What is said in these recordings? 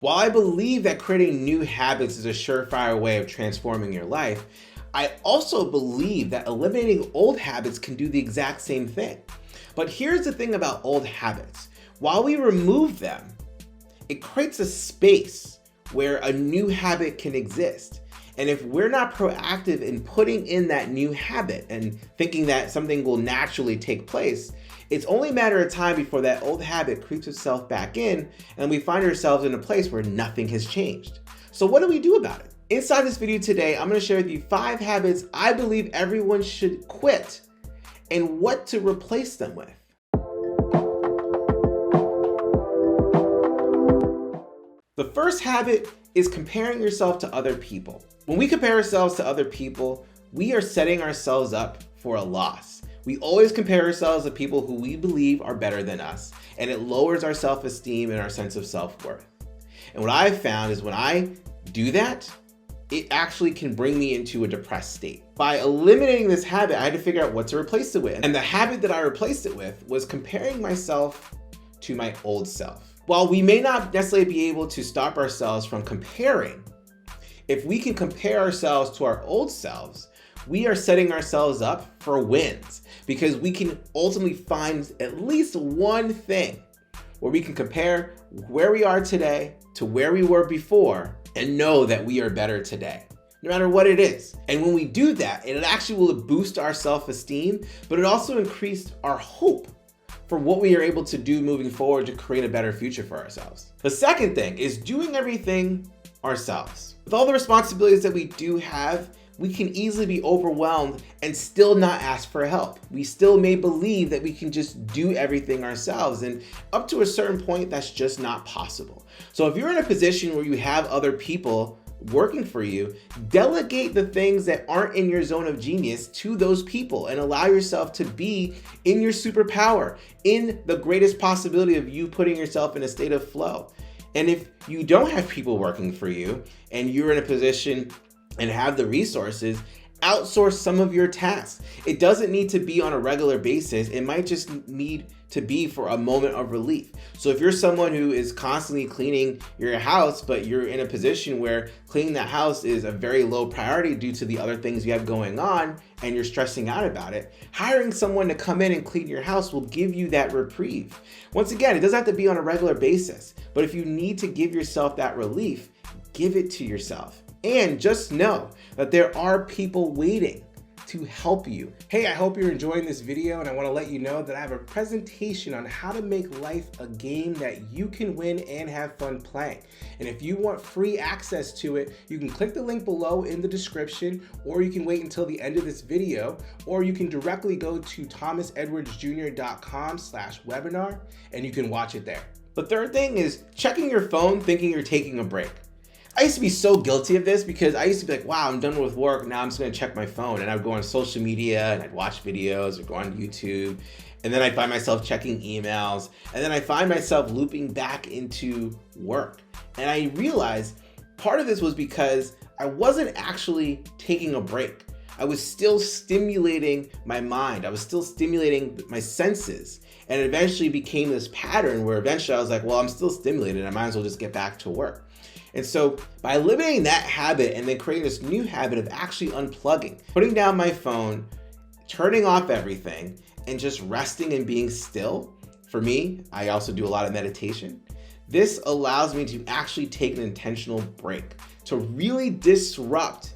While I believe that creating new habits is a surefire way of transforming your life, I also believe that eliminating old habits can do the exact same thing. But here's the thing about old habits. While we remove them, it creates a space where a new habit can exist. And if we're not proactive in putting in that new habit and thinking that something will naturally take place, it's only a matter of time before that old habit creeps itself back in and we find ourselves in a place where nothing has changed. So what do we do about it? Inside this video today, I'm going to share with you 5 habits I believe everyone should quit and what to replace them with. The first habit is comparing yourself to other people. When we compare ourselves to other people, we are setting ourselves up for a loss. We always compare ourselves to people who we believe are better than us, and it lowers our self-esteem and our sense of self-worth. And what I've found is when I do that, it actually can bring me into a depressed state. By eliminating this habit, I had to figure out what to replace it with. And the habit that I replaced it with was comparing myself to my old self. While we may not necessarily be able to stop ourselves from comparing, if we can compare ourselves to our old selves, we are setting ourselves up for wins because we can ultimately find at least one thing where we can compare where we are today to where we were before and know that we are better today, no matter what it is. And when we do that, it actually will boost our self-esteem, but it also increased our hope for what we are able to do moving forward to create a better future for ourselves. The second thing is doing everything ourselves. With all the responsibilities that we do have, we can easily be overwhelmed and still not ask for help. We still may believe that we can just do everything ourselves, and up to a certain point, that's just not possible. So if you're in a position where you have other people working for you, delegate the things that aren't in your zone of genius to those people and allow yourself to be in your superpower, in the greatest possibility of you putting yourself in a state of flow. And if you don't have people working for you and you're in a position and have the resources, outsource some of your tasks. It doesn't need to be on a regular basis. It might just need to be for a moment of relief. So if you're someone who is constantly cleaning your house, but you're in a position where cleaning the house is a very low priority due to the other things you have going on and you're stressing out about it, hiring someone to come in and clean your house will give you that reprieve. Once again, it doesn't have to be on a regular basis, but if you need to give yourself that relief, give it to yourself. And just know that there are people waiting to help you. Hey, I hope you're enjoying this video, and I want to let you know that I have a presentation on how to make life a game that you can win and have fun playing. And if you want free access to it, you can click the link below in the description, or you can wait until the end of this video, or you can directly go to thomasedwardsjr.com/webinar and you can watch it there. The third thing is checking your phone thinking you're taking a break. I used to be so guilty of this because I used to be like, wow, I'm done with work. Now I'm just going to check my phone. And I'd go on social media and I'd watch videos or go on YouTube. And then I'd find myself checking emails. And then I find myself looping back into work. And I realized part of this was because I wasn't actually taking a break. I was still stimulating my mind. I was still stimulating my senses. And it eventually became this pattern where eventually I was like, well, I'm still stimulated. I might as well just get back to work. And so by eliminating that habit and then creating this new habit of actually unplugging, putting down my phone, turning off everything, and just resting and being still, for me, I also do a lot of meditation. This allows me to actually take an intentional break, to really disrupt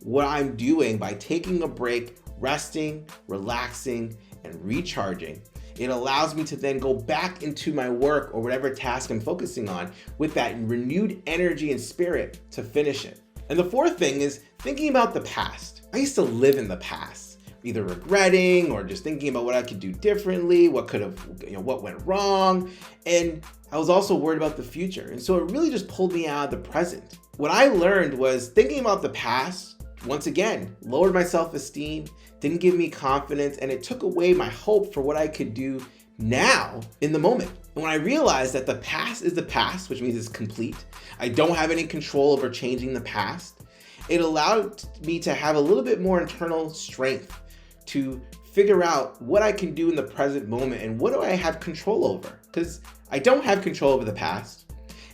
what I'm doing by taking a break, resting, relaxing, and recharging. It allows me to then go back into my work or whatever task I'm focusing on with that renewed energy and spirit to finish it. And the fourth thing is thinking about the past. I used to live in the past, either regretting or just thinking about what I could do differently, what went wrong. And I was also worried about the future. And so it really just pulled me out of the present. What I learned was thinking about the past, once again, lowered my self-esteem, didn't give me confidence, and it took away my hope for what I could do now in the moment. And when I realized that the past is the past, which means it's complete, I don't have any control over changing the past, it allowed me to have a little bit more internal strength to figure out what I can do in the present moment and what do I have control over? Because I don't have control over the past.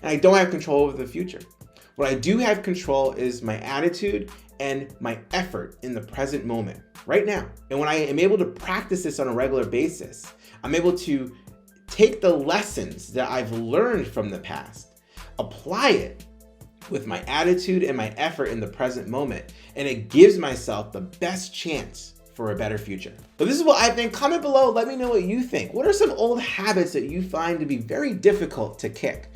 and I don't have control over the future. What I do have control is my attitude and my effort in the present moment, right now. And when I am able to practice this on a regular basis, I'm able to take the lessons that I've learned from the past, apply it with my attitude and my effort in the present moment, and it gives myself the best chance for a better future. So this is what I think. Comment below, let me know what you think. What are some old habits that you find to be very difficult to kick?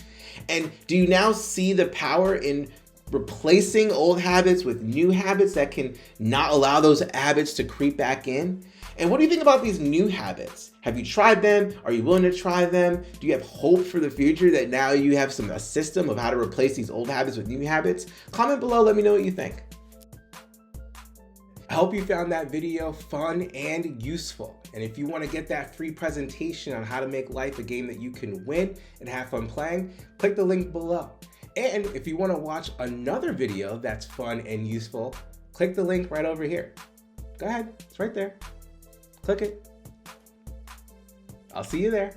And do you now see the power in replacing old habits with new habits that can not allow those habits to creep back in? And what do you think about these new habits? Have you tried them? Are you willing to try them? Do you have hope for the future that now you have a system of how to replace these old habits with new habits? Comment below, let me know what you think. I hope you found that video fun and useful. And if you want to get that free presentation on how to make life a game that you can win and have fun playing, click the link below. And if you want to watch another video that's fun and useful, click the link right over here. Go ahead, it's right there. Click it. I'll see you there.